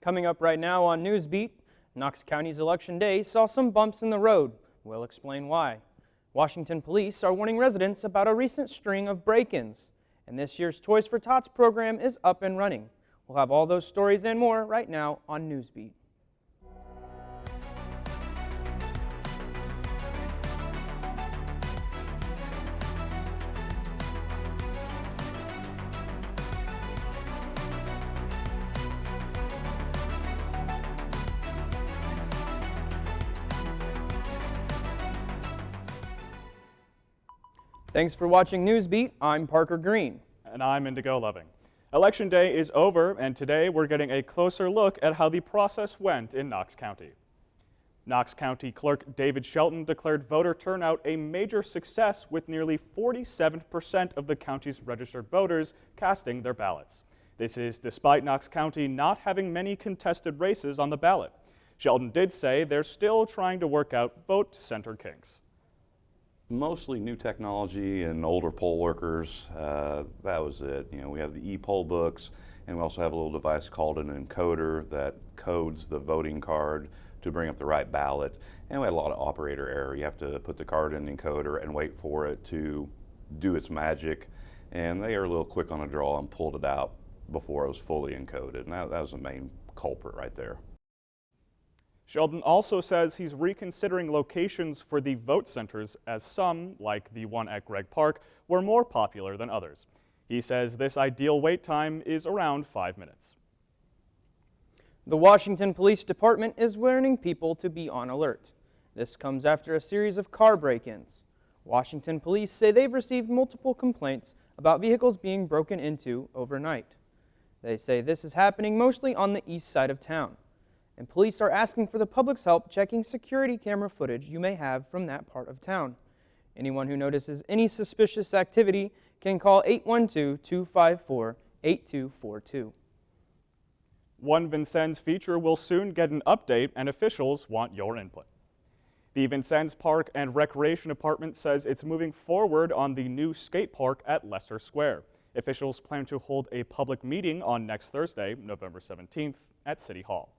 Coming up right now on Newsbeat, Knox County's Election Day saw some bumps in the road. We'll explain why. Washington police are warning residents about a recent string of break-ins. And this year's Toys for Tots program is up and running. We'll have all those stories and more right now on Newsbeat. Thanks for watching Newsbeat. I'm Parker Green. And I'm Indigo Loving. Election day is over, and today we're getting a closer look at how the process went in Knox County. Knox County Clerk David Shelton declared voter turnout a major success, with nearly 47% of the county's registered voters casting their ballots. This is despite Knox County not having many contested races on the ballot. Shelton did say they're still trying to work out vote center kinks. Mostly new technology and older poll workers. That was it. You know, we have the e-poll books, and we also have a little device called an encoder that codes the voting card to bring up the right ballot. And we had a lot of operator error. You have to put the card in the encoder and wait for it to do its magic. And they are a little quick on the draw and pulled it out before it was fully encoded. And that was the main culprit right there. Sheldon also says he's reconsidering locations for the vote centers, as some, like the one at Gregg Park, were more popular than others. He says this ideal wait time is around 5 minutes. The Washington Police Department is warning people to be on alert. This comes after a series of car break-ins. Washington police say they've received multiple complaints about vehicles being broken into overnight. They say this is happening mostly on the east side of town. And police are asking for the public's help checking security camera footage you may have from that part of town. Anyone who notices any suspicious activity can call 812-254-8242. One Vincennes feature will soon get an update, and officials want your input. The Vincennes Park and Recreation Department says it's moving forward on the new skate park at Leicester Square. Officials plan to hold a public meeting on next Thursday, November 17th, at City Hall.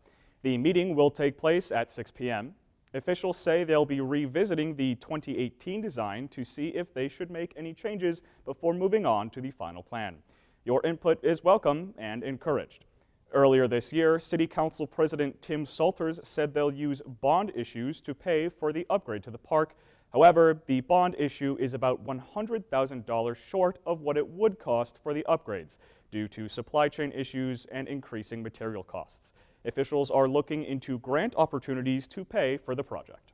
The meeting will take place at 6 p.m. Officials say they'll be revisiting the 2018 design to see if they should make any changes before moving on to the final plan. Your input is welcome and encouraged. Earlier this year, City Council President Tim Salters said they'll use bond issues to pay for the upgrade to the park. However, the bond issue is about $100,000 short of what it would cost for the upgrades due to supply chain issues and increasing material costs. Officials are looking into grant opportunities to pay for the project.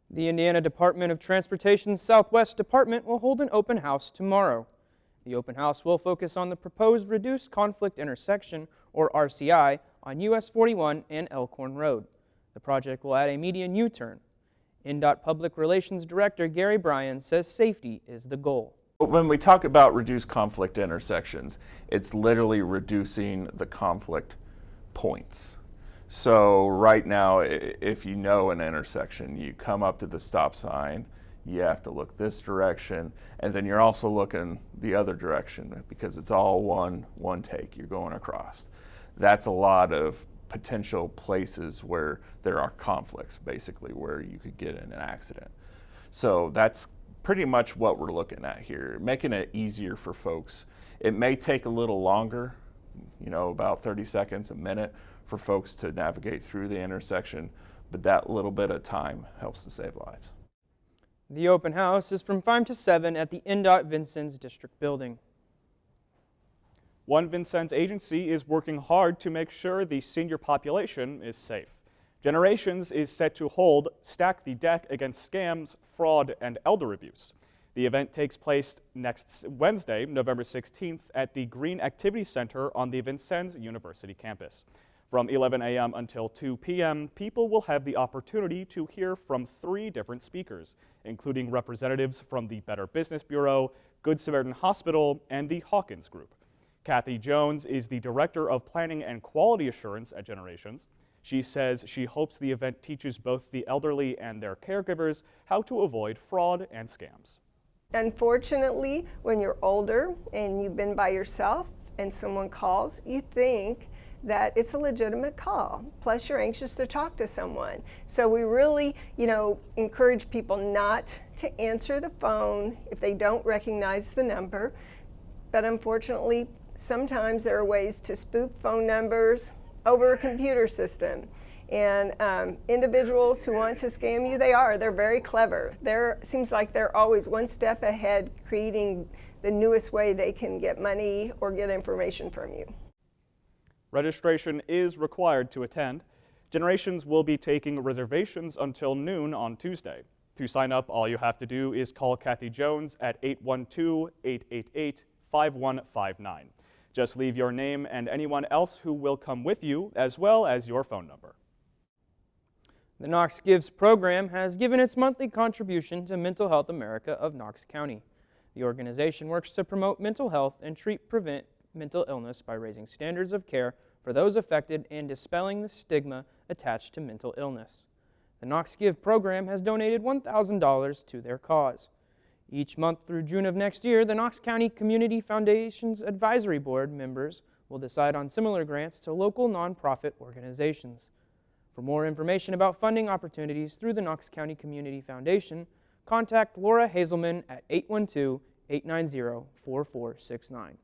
The Indiana Department of Transportation's Southwest Department will hold an open house tomorrow. The open house will focus on the proposed Reduced Conflict Intersection, or RCI, on US 41 and Elkhorn Road. The project will add a median U-turn. INDOT Public Relations Director Gary Bryan says safety is the goal. When we talk about reduced conflict intersections, it's literally reducing the conflict points. So right now, if you know an intersection, you come up to the stop sign, you have to look this direction, and then you're also looking the other direction because it's all one take, you're going across. That's a lot of potential places where there are conflicts, basically, where you could get in an accident. So that's pretty much what we're looking at here, making it easier for folks. It may take a little longer, you know, about 30 seconds, a minute for folks to navigate through the intersection, but that little bit of time helps to save lives. The open house is from 5 to 7 at the INDOT Vincennes District Building. One Vincennes agency is working hard to make sure the senior population is safe. Generations is set to hold Stack the Deck against scams, fraud, and elder abuse. The event takes place next Wednesday, November 16th, at the Green Activity Center on the Vincennes University campus. From 11 a.m. until 2 p.m., people will have the opportunity to hear from 3 different speakers, including representatives from the Better Business Bureau, Good Samaritan Hospital, and the Hawkins Group. Kathy Jones is the Director of Planning and Quality Assurance at Generations. She says she hopes the event teaches both the elderly and their caregivers how to avoid fraud and scams. Unfortunately, when you're older and you've been by yourself and someone calls, you think that it's a legitimate call. Plus, you're anxious to talk to someone. So we really, encourage people not to answer the phone if they don't recognize the number. But unfortunately, sometimes there are ways to spoof phone numbers over a computer system. And individuals who want to scam you, they're very clever. Seems like they're always one step ahead, creating the newest way they can get money or get information from you. Registration is required to attend. Generations will be taking reservations until noon on Tuesday. To sign up, all you have to do is call Kathy Jones at 812-888-5159. Just leave your name and anyone else who will come with you, as well as your phone number. The Knox Gives program has given its monthly contribution to Mental Health America of Knox County. The organization works to promote mental health and prevent mental illness by raising standards of care for those affected and dispelling the stigma attached to mental illness. The Knox Give program has donated $1,000 to their cause. Each month through June of next year, the Knox County Community Foundation's Advisory Board members will decide on similar grants to local nonprofit organizations. For more information about funding opportunities through the Knox County Community Foundation, contact Laura Hazelman at 812-890-4469.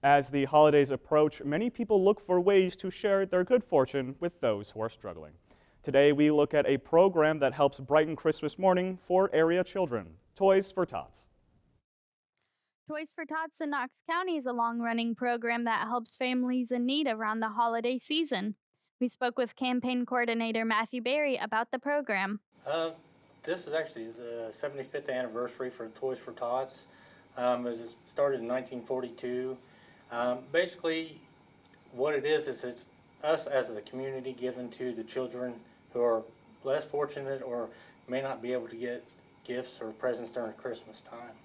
As the holidays approach, many people look for ways to share their good fortune with those who are struggling. Today, we look at a program that helps brighten Christmas morning for area children, Toys for Tots. Toys for Tots in Knox County is a long-running program that helps families in need around the holiday season. We spoke with campaign coordinator Matthew Berry about the program. This is actually the 75th anniversary for Toys for Tots. It started in 1942. Basically, what it is it's us as the community giving to the children who are less fortunate or may not be able to get gifts or presents during Christmas time.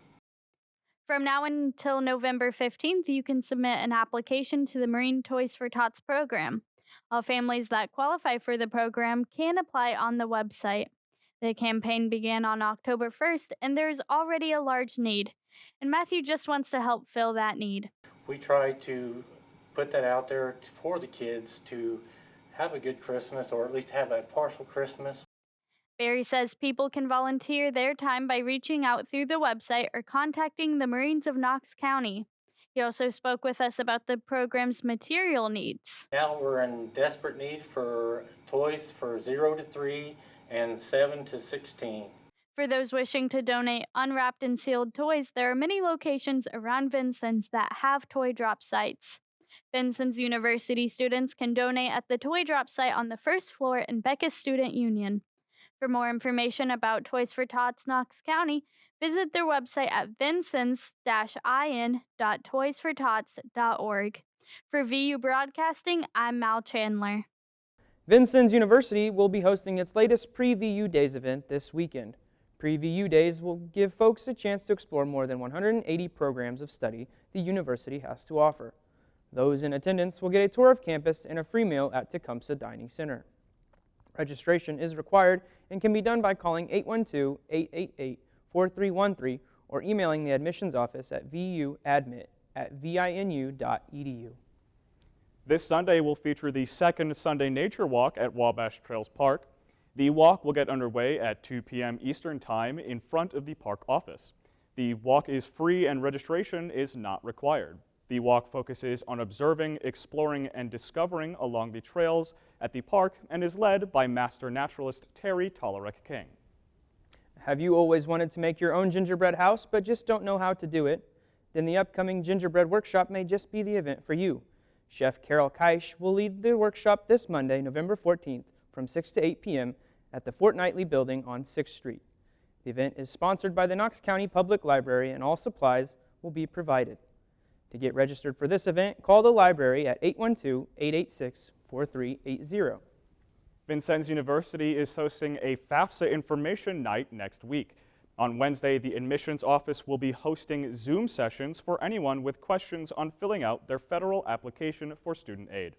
From now until November 15th, you can submit an application to the Marine Toys for Tots program. All families that qualify for the program can apply on the website. The campaign began on October 1st, and there's already a large need. And Matthew just wants to help fill that need. We try to put that out there for the kids to have a good Christmas, or at least have a partial Christmas. Barry says people can volunteer their time by reaching out through the website or contacting the Marines of Knox County. He also spoke with us about the program's material needs. Now we're in desperate need for toys for 0 to 3 and 7 to 16. For those wishing to donate unwrapped and sealed toys, there are many locations around Vincennes that have toy drop sites. Vincennes University students can donate at the toy drop site on the first floor in Becca's Student Union. For more information about Toys for Tots Knox County, visit their website at vincennes-in.toysfortots.org. For VU Broadcasting, I'm Mal Chandler. Vincennes University will be hosting its latest Pre-VU Days event this weekend. Pre-VU Days will give folks a chance to explore more than 180 programs of study the university has to offer. Those in attendance will get a tour of campus and a free meal at Tecumseh Dining Center. Registration is required and can be done by calling 812-888-4313 or emailing the admissions office at vuadmit@vinu.edu. This Sunday will feature the second Sunday Nature Walk at Wabash Trails Park. The walk will get underway at 2 p.m. Eastern Time in front of the park office. The walk is free and registration is not required. The walk focuses on observing, exploring, and discovering along the trails at the park and is led by master naturalist Terry Tolarek King. Have you always wanted to make your own gingerbread house but just don't know how to do it? Then the upcoming gingerbread workshop may just be the event for you. Chef Carol Keisch will lead the workshop this Monday, November 14th from 6 to 8 p.m. at the Fortnightly Building on 6th Street. The event is sponsored by the Knox County Public Library and all supplies will be provided. To get registered for this event, call the library at 812-886-4380. Vincennes University is hosting a FAFSA information night next week. On Wednesday, the admissions office will be hosting Zoom sessions for anyone with questions on filling out their federal application for student aid.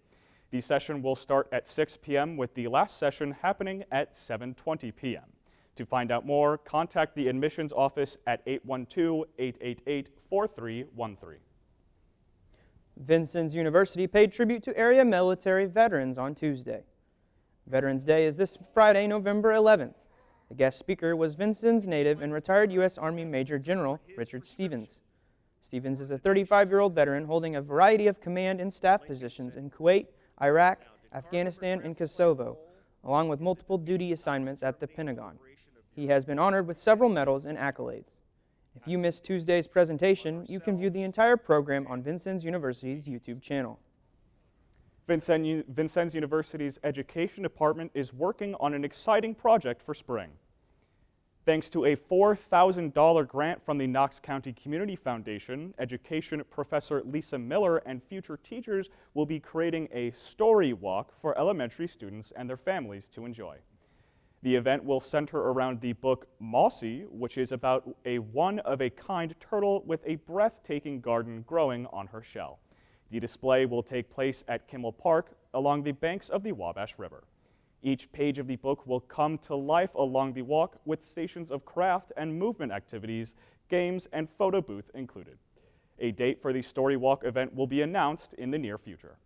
The session will start at 6 p.m. with the last session happening at 7:20 p.m. To find out more, contact the admissions office at 812-888-4313. Vincennes University paid tribute to area military veterans on Tuesday. Veterans Day is this Friday, November 11th. The guest speaker was Vincennes native and retired U.S. Army Major General Richard Stevens. Stevens is a 35-year-old veteran holding a variety of command and staff positions in Kuwait, Iraq, Afghanistan, and Kosovo, along with multiple duty assignments at the Pentagon. He has been honored with several medals and accolades. If you missed Tuesday's presentation, you can view the entire program on Vincennes University's YouTube channel. Vincennes University's Education Department is working on an exciting project for spring. Thanks to a $4,000 grant from the Knox County Community Foundation, education professor Lisa Miller and future teachers will be creating a story walk for elementary students and their families to enjoy. The event will center around the book Mossy, which is about a one-of-a-kind turtle with a breathtaking garden growing on her shell. The display will take place at Kimmel Park along the banks of the Wabash River. Each page of the book will come to life along the walk with stations of craft and movement activities, games, and photo booth included. A date for the Story Walk event will be announced in the near future.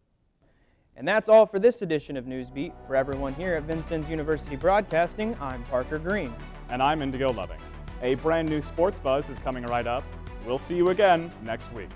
And that's all for this edition of Newsbeat. For everyone here at Vincennes University Broadcasting, I'm Parker Green. And I'm Indigo Loving. A brand new Sports Buzz is coming right up. We'll see you again next week.